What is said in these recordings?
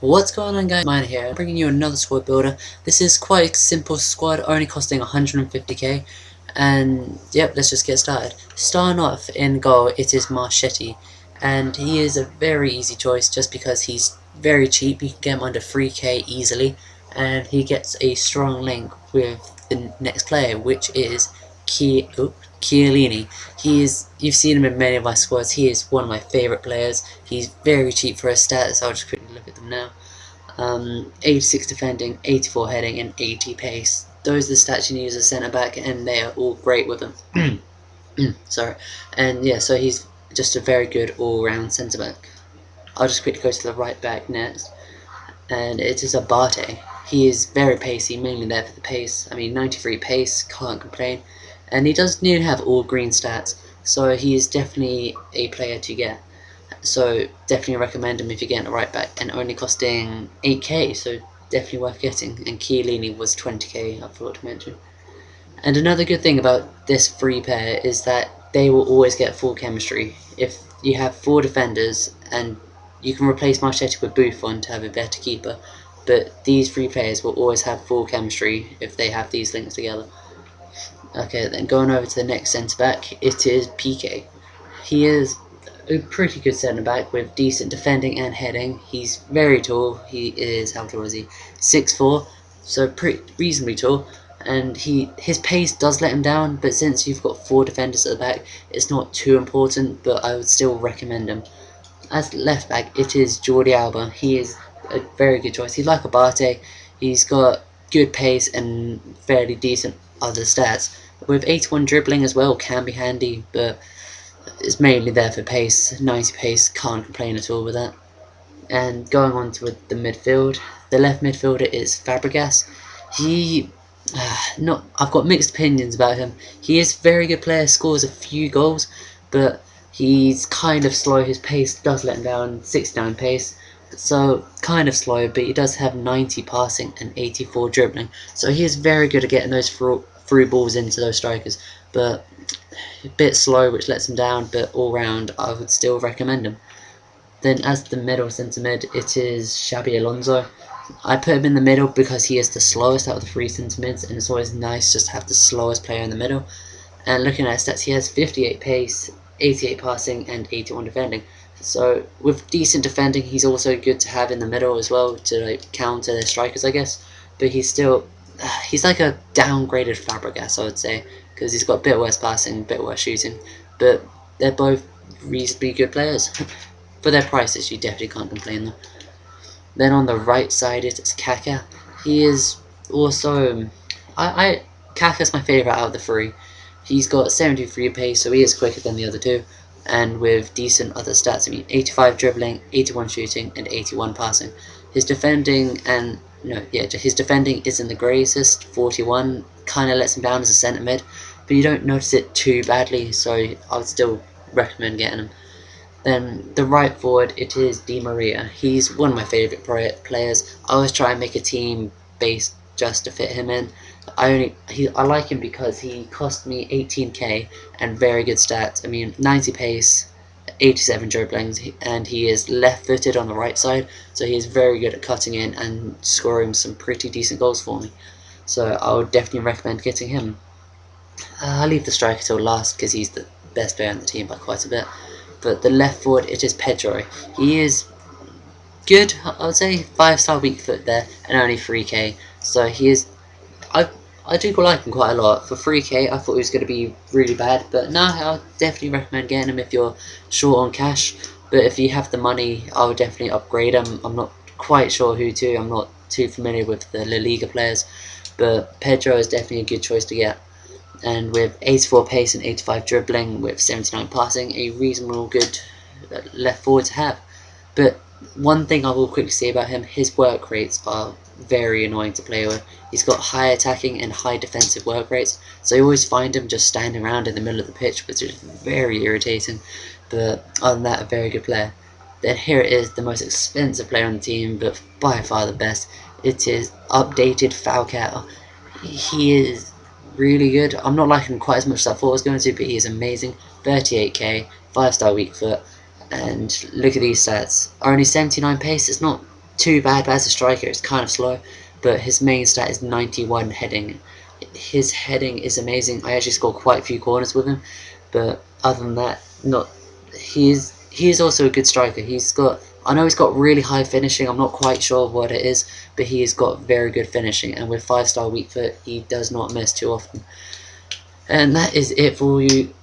What's going on, guys? Mine here, bringing you another squad builder. This is quite a simple squad, only costing 150k, and yep, let's just get started. Starting off in goal, it is Marchetti, and he is a very easy choice just because he's very cheap. You can get him under 3k easily, and he gets a strong link with the next player, which is Chiellini. You've seen him in many of my squads. He is one of my favourite players. He's very cheap for his stats. I'll just quickly look at them now. 86 defending, 84 heading, and 80 pace. Those are the stats you need as a centre back, and they are all great with him. Sorry, and yeah, so he's just a very good all-round centre back. I'll just quickly go to the right back next, and it is Abate. He is very pacey, mainly there for the pace. I mean, 93 pace, can't complain. And he does need to have all green stats, so he is definitely a player to get. So definitely recommend him if you're getting a right back, and only costing 8k, so definitely worth getting. And Chiellini was 20k, I forgot to mention. And another good thing about this free pair is that they will always get full chemistry. If you have 4 defenders, and you can replace Marchetti with Buffon to have a better keeper, but these 3 players will always have full chemistry if they have these links together. Okay, then going over to the next centre back, it is Piqué. He is a pretty good centre back with decent defending and heading. He's very tall. He is, how tall is he? 6'4", so pretty reasonably tall. And his pace does let him down, but since you've got 4 defenders at the back, it's not too important. But I would still recommend him. As left back, it is Jordi Alba. He is a very good choice. He's like Abate. He's got good pace and fairly decent other stats. With 81 dribbling as well can be handy, but it's mainly there for pace. 90 pace, can't complain at all with that. And going on to the midfield, the left midfielder is Fabregas. I've got mixed opinions about him. He is a very good player, scores a few goals, but he's kind of slow. His pace does let him down, 69 pace. So kind of slow, but he does have 90 passing and 84 dribbling. So he is very good at getting those through balls into those strikers, but a bit slow, which lets him down. But all round, I would still recommend him. Then as the middle centre mid, it is Xabi Alonso. I put him in the middle because he is the slowest out of the 3 centre mids, and it's always nice just to have the slowest player in the middle. And looking at his stats, he has 58 pace, 88 passing, and 81 defending. So with decent defending, he's also good to have in the middle as well to counter their strikers, I guess. But he's like a downgraded Fabregas, I would say, because he's got a bit worse passing, a bit worse shooting. But they're both reasonably good players. For their prices, you definitely can't complain though. Then on the right side, it's Kaka. He is also Kaka's my favourite out of the 3. He's got 73 pace, so he is quicker than the other 2, and with decent other stats. I mean, 85 dribbling, 81 shooting, and 81 passing. His defending his defending isn't the greatest. 41 kind of lets him down as a centre mid, but you don't notice it too badly, so I would still recommend getting him. Then the right forward, it is Di Maria. He's one of my favourite players. I always try and make a team based just to fit him in. I like him because he cost me 18k and very good stats. I mean, 90 pace, 87 dribblings, and he is left-footed on the right side, so he is very good at cutting in and scoring some pretty decent goals for me. So I would definitely recommend getting him. I'll leave the striker till last because he's the best player on the team by quite a bit. But the left forward, it is Pedro. He is good, I would say, 5-star weak foot there, and only 3k. So he is, I do like him quite a lot. For 3k, I thought he was going to be really bad, but no, I'll definitely recommend getting him if you're short on cash. But if you have the money, I would definitely upgrade him. I'm not quite sure who to. I'm not too familiar with the La Liga players, but Pedro is definitely a good choice to get. And with 84 pace and 85 dribbling, with 79 passing, a reasonable good left forward to have. But one thing I will quickly say about him, his work rates are very annoying to play with. He's got high attacking and high defensive work rates, so you always find him just standing around in the middle of the pitch, which is very irritating. But other than that, a very good player. Then here it is, the most expensive player on the team, but by far the best. It is updated Falcao. He is really good. I'm not liking him quite as much as I thought I was going to, but he is amazing. 38k, 5-star weak foot, and look at these stats. Only 79 pace. It's not too bad, but as a striker it's kind of slow. But his main stat is 91 heading. His heading is amazing. I actually scored quite a few corners with him, but other than that, not. He is also a good striker. I know he's got really high finishing. I'm not quite sure what it is, but he has got very good finishing. And with 5-star weak foot, he does not miss too often. And that is it for you.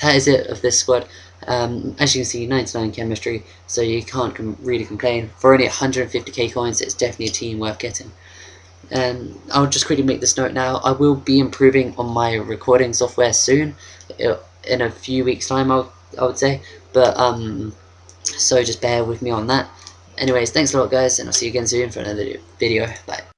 That is it of this squad. As you can see, 99 chemistry, so you can't really complain. For only 150k coins, it's definitely a team worth getting. I'll just quickly make this note now. I will be improving on my recording software soon, in a few weeks' time, I would say. But so just bear with me on that. Anyways, thanks a lot, guys, and I'll see you again soon for another video. Bye.